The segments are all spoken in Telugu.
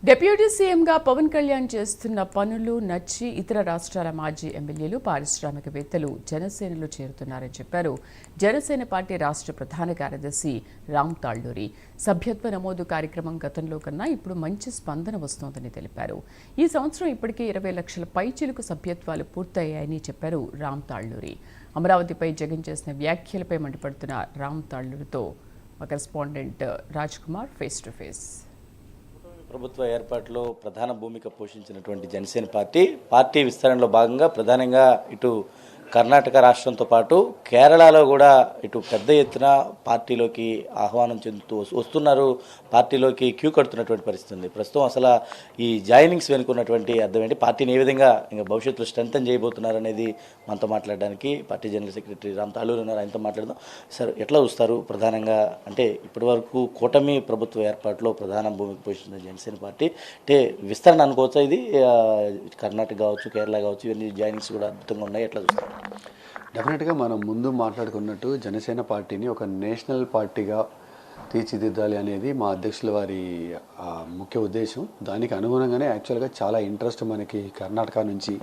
డిప్యూటీ సీఎంగా పవన్ కళ్యాణ్ చేస్తున్న పనులు నచ్చి ఇతర రాష్ట్రాల మాజీ ఎమ్మెల్యేలు పారిశ్రామికవేత్తలు జనసేనలో చేరుతున్నారని చెప్పారు జనసేన పార్టీ రాష్ట్ర ప్రధాన కార్యదర్శి రామ్ తాళ్లూరి. సభ్యత్వ నమోదు కార్యక్రమం గతంలో కన్నా ఇప్పుడు మంచి స్పందన వస్తోందని తెలిపారు. ఈ సంవత్సరం ఇప్పటికే 20 లక్షల పైచిలుకు సభ్యత్వాలు పూర్తయ్యాయని చెప్పారు రామ్ తాళ్లూరి. అమరావతిపై జగన్ చేసిన వ్యాఖ్యలపై మండిపడుతున్న రామ్ తాళ్లూరితో మా correspondent Raj Kumar face to face. ప్రభుత్వ ఏర్పాటులో ప్రధాన భూమిక పోషించినటువంటి జనసేన పార్టీ విస్తరణలో భాగంగా ప్రధానంగా ఇటు కర్ణాటక రాష్ట్రంతో పాటు కేరళలో కూడా ఇటు పెద్ద ఎత్తున పార్టీలోకి ఆహ్వానం చెందుతూ వస్తున్నారు. పార్టీలోకి క్యూ కడుతున్నటువంటి పరిస్థితి ఉంది. ప్రస్తుతం అసలు ఈ జాయినింగ్స్ వెనుకున్నటువంటి అర్థం ఏంటి, పార్టీని ఏ విధంగా ఇంకా భవిష్యత్తులో స్ట్రెంథన్ చేయబోతున్నారు అనేది మనతో మాట్లాడడానికి party general secretary Ram Talluri ఉన్నారు. ఆయనతో మాట్లాడదాం. సార్, ఎట్లా చూస్తారు ప్రధానంగా అంటే ఇప్పటి వరకు కూటమి ప్రభుత్వ ఏర్పాటులో ప్రధాన భూమికి పోషించిన జనసేన పార్టీ అంటే విస్తరణ అనుకోవచ్చా? ఇది కర్ణాటక కావచ్చు, కేరళ కావచ్చు, ఇవన్నీ జాయినింగ్స్ కూడా అద్భుతంగా ఉన్నాయి. ఎట్లా చూస్తారు? డెఫినెట్గా మనం ముందు మాట్లాడుకున్నట్టు జనసేన పార్టీని ఒక నేషనల్ పార్టీగా తీర్చిదిద్దాలి అనేది మా అధ్యక్షుల వారి ముఖ్య ఉద్దేశం. దానికి అనుగుణంగానే యాక్చువల్గా చాలా ఇంట్రెస్ట్ మనకి కర్ణాటక నుంచి,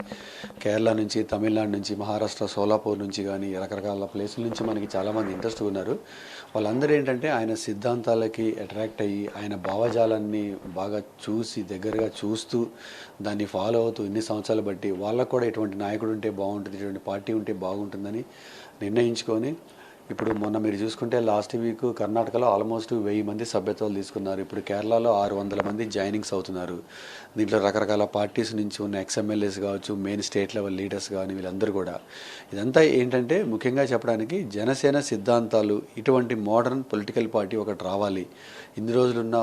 కేరళ నుంచి, తమిళనాడు నుంచి, మహారాష్ట్ర సోలాపూర్ నుంచి కానీ రకరకాల ప్లేసుల నుంచి మనకి చాలామంది ఇంట్రెస్ట్ ఉన్నారు. వాళ్ళందరూ ఏంటంటే ఆయన సిద్ధాంతాలకి అట్రాక్ట్ అయ్యి ఆయన భావజాలాన్ని బాగా చూసి దగ్గరగా చూస్తూ దాన్ని ఫాలో అవుతూ ఇన్ని సంవత్సరాలు బట్టి వాళ్ళకు కూడా ఇటువంటి నాయకుడు ఉంటే బాగుంటుంది, ఇటువంటి పార్టీ ఉంటే బాగుంటుందని నిర్ణయించుకొని ఇప్పుడు మొన్న మీరు చూసుకుంటే లాస్ట్ వీక్ కర్ణాటకలో ఆల్మోస్ట్ 1000 మంది సభ్యత్వాలు తీసుకున్నారు. ఇప్పుడు కేరళలో 600 మంది జాయినింగ్స్ అవుతున్నారు. దీంట్లో రకరకాల పార్టీస్ నుంచి ఉన్న ఎక్స్ఎమ్మెల్యేస్ కావచ్చు, మెయిన్ స్టేట్ లెవెల్ లీడర్స్ కానీ వీళ్ళందరూ కూడా. ఇదంతా ఏంటంటే ముఖ్యంగా చెప్పడానికి జనసేన సిద్ధాంతాలు, ఇటువంటి మోడర్న్ పొలిటికల్ పార్టీ ఒకటి రావాలి. ఇన్ని రోజులున్న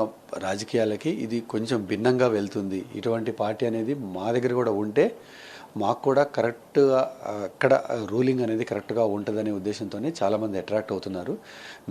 రాజకీయాలకి ఇది కొంచెం భిన్నంగా వెళ్తుంది. ఇటువంటి పార్టీ అనేది మా దగ్గర కూడా ఉంటే మాకు కూడా కరెక్ట్గా అక్కడ రూలింగ్ అనేది కరెక్ట్గా ఉంటుందనే ఉద్దేశంతోనే చాలామంది అట్రాక్ట్ అవుతున్నారు.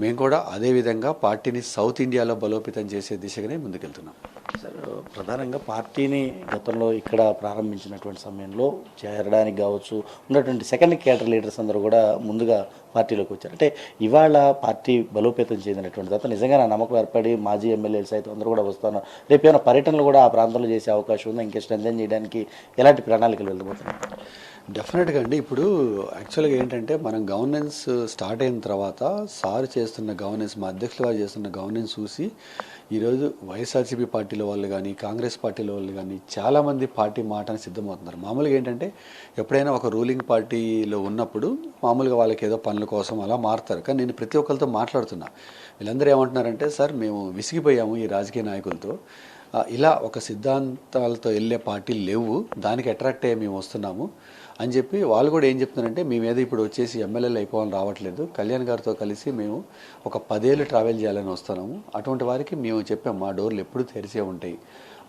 మేము కూడా అదేవిధంగా పార్టీని సౌత్ ఇండియాలో బలోపేతం చేసే దిశగానే ముందుకెళ్తున్నాం. సార్, ప్రధానంగా పార్టీని గతంలో ఇక్కడ ప్రారంభించినటువంటి సమయంలో చేరడానికి కావచ్చు ఉన్నటువంటి సెకండ్ కేడర్ లీడర్స్ అందరూ కూడా ముందుగా పార్టీలోకి వచ్చారు. అంటే ఇవాళ పార్టీ బలోపేతం చెందినటువంటి తర్వాత నిజంగా నా నమ్మకం ఏర్పడి మాజీ ఎమ్మెల్యేలు సైతం అందరూ కూడా వస్తున్నారు. రేపు ఏమైనా పర్యటనలు కూడా ఆ ప్రాంతంలో చేసే అవకాశం ఉందా? ఇంకా స్ట్రెంథన్ చేయడానికి ఎలాంటి ప్రణాళికలు వెళ్ళబోతున్నాయి? డెఫినెట్గా అండి. ఇప్పుడు యాక్చువల్గా ఏంటంటే మనం గవర్నెన్స్ స్టార్ట్ అయిన తర్వాత సార్ చేస్తున్న గవర్నెన్స్, మా అధ్యక్షుల వారు చేస్తున్న గవర్నెన్స్ చూసి ఈరోజు వైఎస్ఆర్సీపీ పార్టీలో వాళ్ళు కానీ, కాంగ్రెస్ పార్టీలో వాళ్ళు కానీ చాలామంది పార్టీ మాటని సిద్ధమవుతున్నారు. మామూలుగా ఏంటంటే ఎప్పుడైనా ఒక రూలింగ్ పార్టీలో ఉన్నప్పుడు మామూలుగా వాళ్ళకి ఏదో పనుల కోసం అలా మారుతారు. కానీ నేను ప్రతి ఒక్కరితో మాట్లాడుతున్నా. వీళ్ళందరూ ఏమంటున్నారంటే, సార్ మేము విసిగిపోయాము ఈ రాజకీయ నాయకులతో, ఇలా ఒక సిద్ధాంతాలతో వెళ్ళే పార్టీలు లేవు, దానికి అట్రాక్ట్ అయ్యి మేము వస్తున్నాము అని చెప్పి వాళ్ళు కూడా ఏం చెప్తున్నారంటే, మేమేదో ఇప్పుడు వచ్చేసి ఎమ్మెల్యేలు అయిపోవాలని రావట్లేదు, కళ్యాణ్ గారితో కలిసి మేము ఒక 10 ఏళ్ళు ట్రావెల్ చేయాలని వస్తున్నాము. అటువంటి వారికి మేము చెప్పాము మా డోర్లు ఎప్పుడూ తెరిచే ఉంటాయి,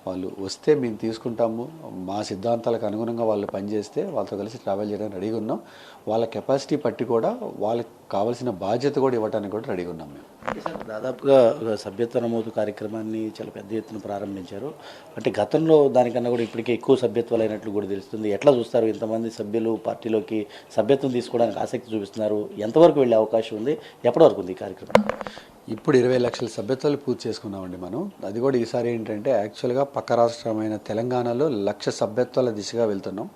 వాళ్ళు వస్తే మేము తీసుకుంటాము, మా సిద్ధాంతాలకు అనుగుణంగా వాళ్ళు పనిచేస్తే వాళ్ళతో కలిసి ట్రావెల్ చేయడానికి రెడీగా ఉన్నాం. వాళ్ళ కెపాసిటీ పట్టి కూడా వాళ్ళకి కావాల్సిన బాధ్యత కూడా ఇవ్వడానికి కూడా రెడీగా ఉన్నాం మేము. దాదాపుగా సభ్యత్వ నమోదు కార్యక్రమాన్ని చాలా పెద్ద ఎత్తున ప్రారంభించారు. అంటే గతంలో దానికన్నా కూడా ఇప్పటికే ఎక్కువ సభ్యత్వాలు అయినట్లు కూడా తెలుస్తుంది. ఎట్లా చూస్తారు? ఇంతమంది సభ్యులు పార్టీలోకి సభ్యత్వం తీసుకోవడానికి ఆసక్తి చూపిస్తున్నారు. ఎంతవరకు వెళ్ళే అవకాశం ఉంది? ఎప్పటి వరకు ఉంది ఈ కార్యక్రమం? ఇప్పుడు 20 లక్షల సభ్యత్వాలు పూర్తి చేసుకున్నామండి మనం. అది కూడా ఈసారి ఏంటంటే యాక్చువల్గా పక్క రాష్ట్రమైన తెలంగాణలో 1,00,000 సభ్యత్వాల దిశగా వెళ్తున్నాం.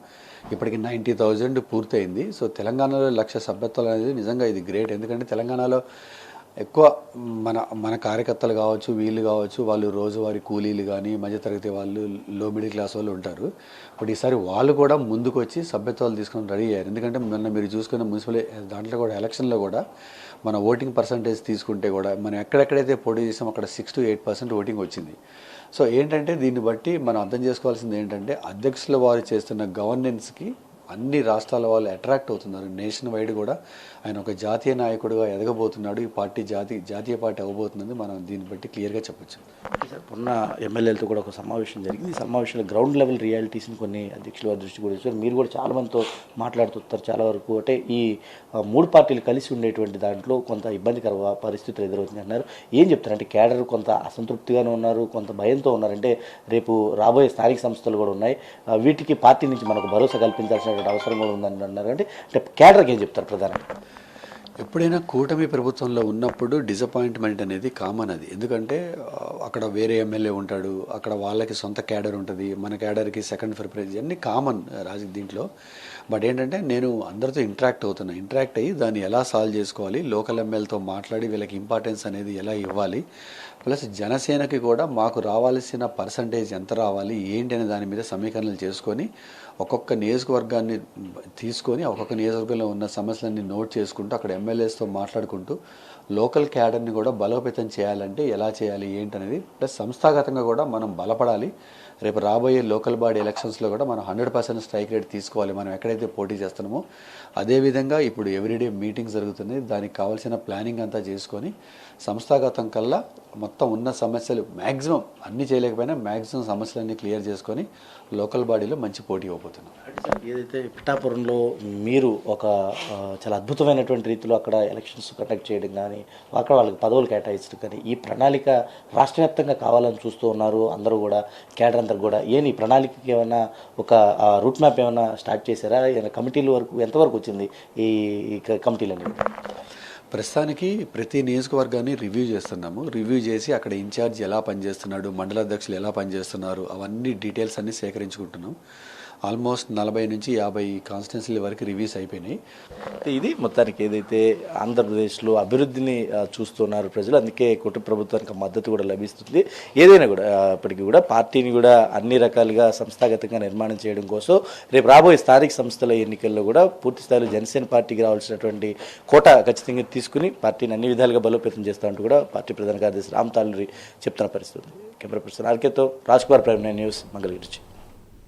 ఇప్పటికి 90,000 పూర్తయింది. సో తెలంగాణలో 1,00,000 సభ్యత్వాలు అనేది నిజంగా ఇది గ్రేట్. ఎందుకంటే తెలంగాణలో ఎక్కువ మన కార్యకర్తలు కావచ్చు, వీళ్ళు కావచ్చు, వాళ్ళు రోజువారీ కూలీలు కానీ, మధ్యతరగతి వాళ్ళు, లో మిడిల్ క్లాస్ వాళ్ళు ఉంటారు. బట్ ఈసారి వాళ్ళు కూడా ముందుకు వచ్చి సభ్యత్వాలు తీసుకొని రెడీ అయ్యారు. ఎందుకంటే మొన్న మీరు చూసుకున్న మున్సిపల్ దాంట్లో కూడా ఎలక్షన్లో కూడా మన ఓటింగ్ పర్సంటేజ్ తీసుకుంటే కూడా మనం ఎక్కడెక్కడైతే పోటీ చేసాం అక్కడ 6 to 8% ఓటింగ్ వచ్చింది. సో ఏంటంటే దీన్ని బట్టి మనం అర్థం చేసుకోవాల్సింది ఏంటంటే, అధ్యక్షుల వారు చేస్తున్న గవర్నెన్స్కి అన్ని రాష్ట్రాల వాళ్ళు అట్రాక్ట్ అవుతున్నారు. నేషన్ వైడ్ కూడా ఆయన ఒక జాతీయ నాయకుడిగా ఎదగబోతున్నాడు. ఈ పార్టీ జాతీయ పార్టీ అవ్వబోతుందని మనం దీన్ని బట్టి క్లియర్గా చెప్పొచ్చు. మొన్న ఎమ్మెల్యేలతో కూడా ఒక సమావేశం జరిగింది. ఈ సమావేశంలో గ్రౌండ్ లెవెల్ రియాలిటీస్ని కొన్ని అధ్యక్షుల వారి దృష్టి కూడా ఇచ్చారు. మీరు కూడా చాలా మందితో మాట్లాడుతుంటారు చాలా వరకు. అంటే ఈ 3 పార్టీలు కలిసి ఉండేటువంటి దాంట్లో కొంత ఇబ్బందికర పరిస్థితులు ఎదురవుతుంది అన్నారు. ఏం చెప్తారు? అంటే క్యాడర్ కొంత అసంతృప్తిగానే ఉన్నారు, కొంత భయంతో ఉన్నారంటే రేపు రాబోయే స్థానిక సంస్థలు కూడా ఉన్నాయి, వీటికి పార్టీ నుంచి మనకు భరోసా కల్పించాల్సిన అవసరం కూడా ఉందని అన్నారు. అంటే క్యాడర్కి ఏం చెప్తారు ప్రధానంగా? ఎప్పుడైనా కూటమి ప్రభుత్వంలో ఉన్నప్పుడు డిసప్పాయింట్మెంట్ అనేది కామన్. అది ఎందుకంటే అక్కడ వేరే ఎమ్మెల్యే ఉంటాడు, అక్కడ వాళ్ళకి సొంత క్యాడర్ ఉంటుంది, మన క్యాడర్కి సెకండ్ ప్రిఫరెన్స్, అన్నీ కామన్ దీంట్లో. బట్ ఏంటంటే నేను అందరితో ఇంటరాక్ట్ అయ్యి దాన్ని ఎలా సాల్వ్ చేసుకోవాలి, లోకల్ ఎమ్మెల్యేతో మాట్లాడి వీళ్ళకి ఇంపార్టెన్స్ అనేది ఎలా ఇవ్వాలి, ప్లస్ జనసేనకి కూడా మాకు రావాల్సిన పర్సంటేజ్ ఎంత రావాలి ఏంటి అనే దాని మీద సమీకరణలు చేసుకొని ఒక్కొక్క నియోజకవర్గాన్ని తీసుకొని ఒక్కొక్క నియోజకవర్గంలో ఉన్న సమస్యలన్నీ నోట్ చేసుకుంటూ అక్కడ ఎమ్మెల్యేస్తో మాట్లాడుకుంటూ లోకల్ క్యాడర్ని కూడా బలోపేతం చేయాలంటే ఎలా చేయాలి ఏంటనేది, ప్లస్ సంస్థాగతంగా కూడా మనం బలపడాలి. రేపు రాబోయే లోకల్ బాడీ ఎలక్షన్స్లో కూడా మనం 100% స్ట్రైక్ రేట్ తీసుకోవాలి. మనం ఎక్కడైతే పోటీ చేస్తున్నామో అదేవిధంగా ఇప్పుడు ఎవ్రీడే మీటింగ్స్ జరుగుతున్నాయి, దానికి కావాల్సిన ప్లానింగ్ అంతా చేసుకొని సంస్థాగతం కల్లా మొత్తం ఉన్న సమస్యలు మ్యాక్సిమం అన్నీ చేయలేకపోయినా మ్యాక్సిమం సమస్యలన్నీ క్లియర్ చేసుకొని లోకల్ బాడీలో మంచి పోటీ ఇవ్వబోతున్నాం. ఏదైతే పిఠాపురంలో మీరు ఒక చాలా అద్భుతమైనటువంటి రీతిలో అక్కడ ఎలక్షన్స్ కండక్ట్ చేయడం కానీ అక్కడ వాళ్ళకి పదవులు కేటాయించడం కానీ ఈ ప్రణాళిక రాష్ట్ర వ్యాప్తంగా కావాలని చూస్తూ ఉన్నారు అందరూ కూడా, కేడర్ అందరు కూడా. ఈ ప్రణాళికకి ఏమైనా ఒక రూట్ మ్యాప్ ఏమైనా స్టార్ట్ చేశారా? ఏమైనా కమిటీల వరకు ఎంతవరకు వచ్చింది ఈ కమిటీలు అనేవి? ప్రస్తుతానికి ప్రతి నియోజకవర్గాన్ని రివ్యూ చేస్తున్నాము. రివ్యూ చేసి అక్కడ ఇన్ఛార్జ్ ఎలా పనిచేస్తున్నాడు, మండలాధ్యక్షులు ఎలా పనిచేస్తున్నారు, అవన్నీ డీటెయిల్స్ అన్నీ సేకరించుకుంటున్నాం. ఆల్మోస్ట్ 40 నుంచి 50 కాన్స్టిట్యున్సీల వరకు రివ్యూస్ అయిపోయినాయి. ఇది మొత్తానికి ఏదైతే ఆంధ్రప్రదేశ్లో అభివృద్ధిని చూస్తున్నారు ప్రజలు, అందుకే కుటుంబ ప్రభుత్వానికి మద్దతు కూడా లభిస్తుంది. ఏదైనా కూడా ఇప్పటికీ కూడా పార్టీని కూడా అన్ని రకాలుగా సంస్థాగతంగా నిర్మాణం చేయడం కోసం రేపు రాబోయే స్థానిక సంస్థల ఎన్నికల్లో కూడా పూర్తి స్థాయిలో జనసేన పార్టీకి రావాల్సినటువంటి కోటా ఖచ్చితంగా తీసుకుని పార్టీని అన్ని విధాలుగా బలోపేతం చేస్తామంటూ కూడా పార్టీ ప్రధాన కార్యదర్శి రామ్ తాలూరి చెప్తున్న పరిస్థితి. కెమెరా పర్సన్ ఆర్కేతో రాజ్ కుమార్, ప్రైమ్ 9 న్యూస్, మంగళగిరి.